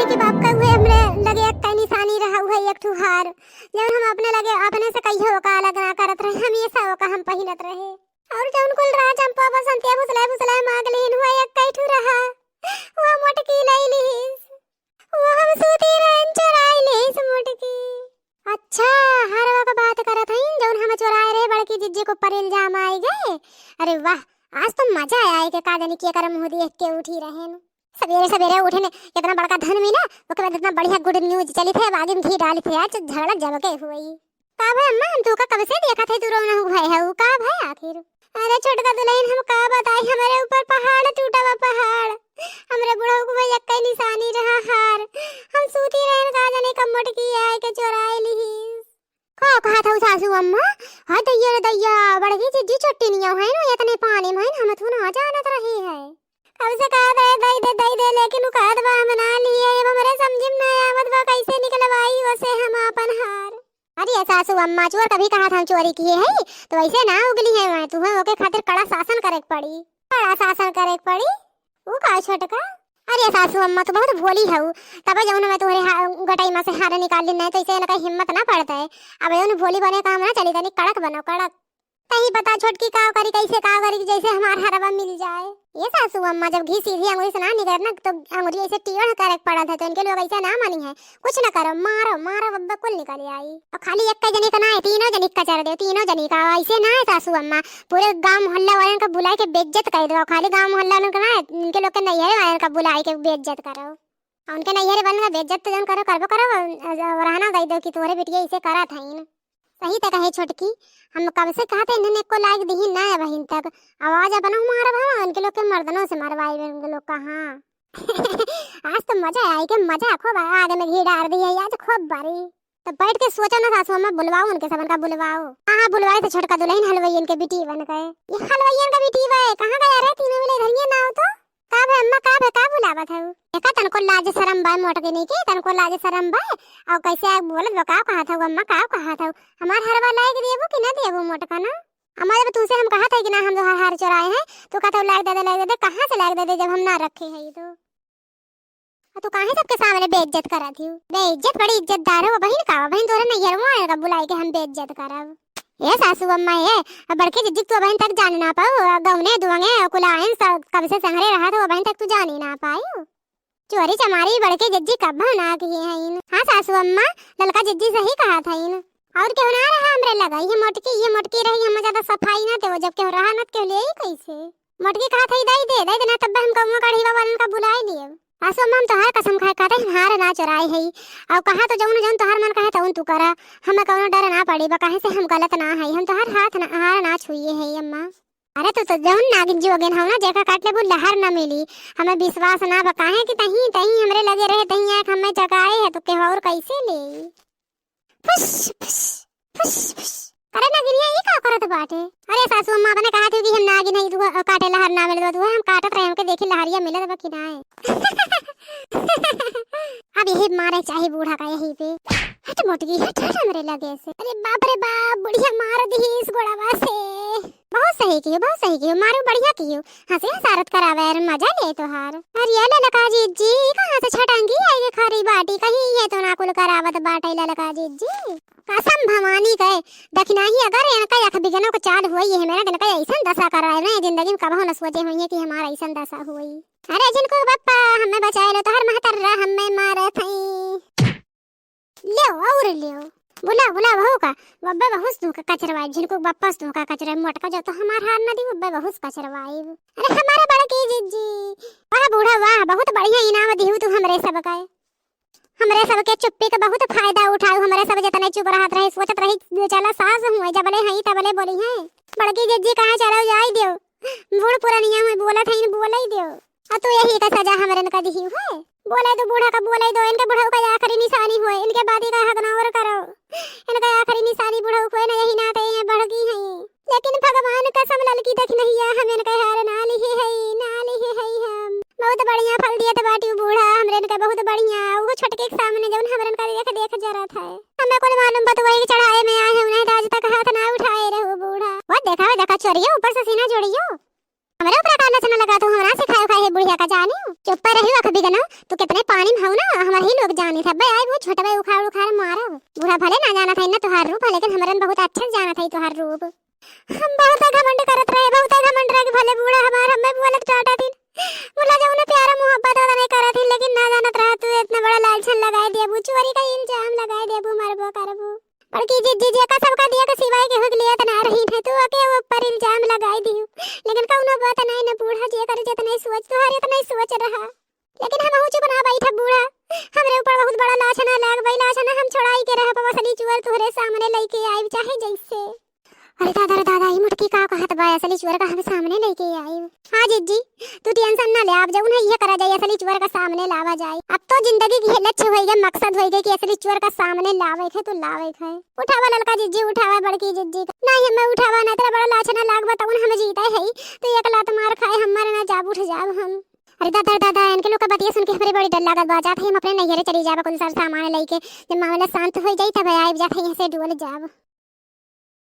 चोरी के बाप का हुए हमरे लगे एक का निशानी रहा हुआ एक ठो हार जब हम अपने लगे अपने से कहियो का अलग ना करत रहे हमेशा का हम पहिनत रहे और जौन कुल रहा चंपा बसंतिया फुसला मांग लेन हुआ एक का ठो रहा वो मोटकी लई लीस वो हम सूती रहन चुराई लीस मोटकी। अच्छा हारवा का बात करत हईं जौन हम चुराए रहे बड़की जिज्जी को पर इल्जाम आई गए। अरे वाह आज तो मजा आया के का जानी के कर मुंह देख के उठी रहेन सवेरे सवेरे उठे ने इतना बड़का धन मिला ओके बाद इतना बढ़िया गुड न्यूज चली थे आगे में घी डाली थे आज झगड़ा जम के हुई का भाई अम्मा हम तो का कब से देखा थे तू रोना हुआ है वो का भाई आखिर। अरे छोटका दुल्हन हम का बताई हमारे ऊपर पहाड़ टूटा हुआ पहाड़ हमरे बुढ़ऊ को भैया कई निशानी रहा हार हम सूती रहन का जाने कमट की आए के चुराए ली का कहा था सासू अम्मा। हां दैया बड़की जिज्जी छोटी नहीं है ना इतने पानी में हम तो ना जानत रही है कब से कहा दई दे लेकिन उ कहत बा हम ना लिए अब हमरे समझ में आवत बा कैसे निकलवाई वसे हम अपन हार। अरे सासू अम्मा चोर कभी कहा था हम चोरी किए है तो वैसे ना उगली है मैं तुम्हें ओके खातिर कड़ा शासन करे पड़ी कड़ा शासन करे पड़ी वो का छोटका। अरे सासू अम्मा तो बहुत भोली है तब जब मैं तुम्हारे गटाई में से हार निकाल लेना है तो इसे ना कहीं हिम्मत ना पड़ता है अब ये भोली बने काम ना चली तनी कड़क बनो कड़क कहीं पता छोटकी का करी कैसे का करी जैसे हमार हरवा मिल जाए। ये सासू अम्मा जब घी सीधी अंगुली से ना निकल ना तो अंगुली ऐसे टेढ़ करे पड़ा था तो इनके लोग ऐसा ना मानी है कुछ ना करो मारो मारो बब्बा कुल निकल आई और खाली एक का जनी का ना है तीनों जनी का चढ़ दो तीनों जनी का ऐसे ना है सासू अम्मा पूरे गांव मोहल्ला वालों का बुलाए के बेइज्जत कर दो खाली गांव मोहल्ला वालों का ना इनके लोग के नैहरे वालों का बुलाए के बेइज्जत करो उनके नैहरे वालों का बेइज्जत तो जन करो करबो करो रहना दे दो कि तोहरे बेटिया ऐसे करा था इन सही तक है छोटकी हम कब से कहते इन्होंने को लायक दी ना है बहन तक आवाज अपन मार भाव उनके लोग के मर्दनों से मरवाई उनके लोग का। हाँ आज तो मजा आई के मजा खूब आगे में घी डाल दी है आज खूब बारी तो बैठ के सोचो ना सासू अम्मा बुलवाओ उनके सबन का बुलवाओ। हाँ बुलवाए तो छोटका दुल्हन हलवाई इनके बेटी बन गए ये हलवाई का बेटी है कहाँ गया रे तीनों मिले धनिया ना हो तो का भे अम्मा का बुलावा था देखा तनको लाज शरम बा मोटके नहीं की तनको लाज शरम बा और कैसे आप बोलत बा का कहा था अम्मा का कहा था हमार हरवा लायक देबो कि ना देबो मोटका ना हमारे तुमसे हम कहा था कि ना हम जो हार चुराए हैं तो कहता लायक दे दे कहां से लायक दे दे जब हम ना रखे हैं तो काहे सबके सामने बेइज्जत करा थी बेइज्जत बड़ी इज्जतदार हो बहन का बहन तोरे नहीं हरवा बुलाए के हम बेइज्जत करब। ये सासू अम्मा ये बड़के जिज्जी तू बहन तक जान ना पाओ गवने दुआंगे कुलायन कब से संहरे रहा था वो बहन तक तू जान ही ना पाई चोरी चमारी बड़के जिज्जी कब ना किए हैं इन। हाँ सासू अम्मा ललका जिज्जी सही कहा था इन और क्यों ना रहा हमरे लगा ये मोटकी रही हम ज्यादा सफाई ना थे वो जब क्यों रहा न क्यों ले कैसे मोटकी कहा था दई दे ना तब हम कहूंगा कढ़ीवा वालन का बुलाए लिए सासू अम्मा हम तोहार कसम खाए कहते हार ना चुराए है और कहा तो जौन तोहार मन कहे तो तू करा हमें कौनो डर ना पड़ी बा कहे से हम गलत ना है हम तोहार हार ना छुए है अम्मा। अरे तो जौन नागिन जोगन हो ना जेका काट ले वो लहर ना मिली हमें विश्वास ना बा काहे कि तहीं हमरे लगे रहे तहीं आंख हमें जगाए है तो के और कैसे ले फुस फुस फुस फुस अरे नागिनिया ये का करत बाटे। अरे सासू अम्मा ने कहा थी कि हम नागिन है तू काटे लहर ना मिले तो हम काटत रहे हमके देखी लहरिया मिले बा कि ना है। अब यही मारे चाहे बूढ़ा का यही पे हट मोटकी हट हमरे लगे से अरे बाप रे बाप बढ़िया मार दी इस गोड़ावा से बहुत सही कियो मारो बढ़िया कियो हंसे हसारत करावे और मजा ले तोहार। अरे ललका जीजी कहां से छटांगी आई खरी बाटी कहीं ये तो ना कुल करावत बाटे ललका जीजी कसम भवानी कहे दखना ही अगर इनका यख बिगनो को चाल हुई है मेरा इनका ऐसा दशा कराए ना जिंदगी में कबहू न सोचे हुई है कि हमारा ऐसा दशा हुई। अरे जिनको बप्पा हमें बचाए लो तो हर महतर हमें मारे थई ले और ले बुला बहू का बब्बा बहुत तू का कचरवाई जिनको बप्पा तू का कचरा मोटका जो तो हमार हार न दी बब्बा बहुत कचरवाई। अरे हमारा बड़ा की जीजी वाह बूढ़ा वाह बहुत बढ़िया इनाम दिहु तू हमरे सब का हमरे सब के चुप्पी का बहुत फायदा उठाऊ हमरे सब जतने चुप रहत रही सोचत रही चला सास हुए जबले हई तबले बोली है बड़की जीजी कहां चलो जाई दियो बूढ़ पुरानिया में बोला था इन बोला ही दियो आ तो यही का सजा हमरे न का दी है बोले तो बूढ़ा का बोले दो इनके बूढ़ा का आखिरी निशानी हुए इनके बाद का हक ना और करो इनका आखिरी निशानी बूढ़ा को न यही नाते हैं बढ़ गई है लेकिन भगवान कसम ललकी देख नहीं है हम इनका हार ना ली है हम बहुत बढ़िया फल दिया तो बाटी बूढ़ा हमरे इनका बहुत बढ़िया वो छोटके के सामने जब हमरे इनका देख जरा था हमें कोई मालूम बा तो वही चढ़ाए में आए हैं उन्हें आज तक हाथ ना उठाए रहो बूढ़ा वो देखा चोरियो ऊपर से सीना जोड़ियो हमारे ऊपर का नचना लगा तो हमरा से खाए खाए बुढ़िया का जानी चुप पर रही कभी गना तू कितने पानी में हो ना हमारे ही लोग जानी था बे आई वो छोटा भाई उखाड़ उखाड़ मारा बूढ़ा भले ना जाना था ना तुहार रूप लेकिन हमरन बहुत अच्छा जाना था तुहार रूप हम बहुत घमंड करत रहे बहुत घमंड रहे भले बूढ़ा हमार हमें बोलत टाटा थी मुला जो उन्हें प्यारा मोहब्बत वाला नहीं करा थी लेकिन ना जानत रहा तू इतना बड़ा लालछन लगाए दिया चोरी का इल्जाम लगाए दिया मरबो करबो बड़की जी का सबका दिया के सिवाय के हुक लिया तना रही है तू अके ऊपर इल्जाम लगाई दी लेकिन कौनो बात नहीं न बूढ़ा जे करे जितना सोच तुहारे इतना सोच रहा लेकिन हम चुप ना बैठा बूढ़ा हमरे ऊपर बहुत बड़ा लाछना लाग भाई लाछना हम छोड़ाई के रह पवसली चुअर तोहरे सामने लेके आई चाहे जैसे अरे दादा ई मुटकी का कहत बा असली चुअर का हम सामने लेके आई हां जिज्जी तू टेंशन ना ले आप जब उन्हें ये करा जाए असली चुअर का सामने लावा जाए अब तो जिंदगी की लक्ष्य होई गए मकसद होई गए कि असली चुअर का सामने लावे है तो लावे है उठावा ललका जिज्जी उठावा बड़की जिज्जी नहीं हमें उठावा ना तेरा बड़ा लाछना लाग बताऊं हम जीता है तो एक लात मार खाए हमारे ना जाब उठ जाब हम अरे दादा इनके लोग का बतिया सुन के हमरे बड़ी डर लागत बा जात हम अपने नैहरे चली जाब कौन सा सामान लेके जब मामला शांत हो जाई तब आइब जात यहां से डुअल जाब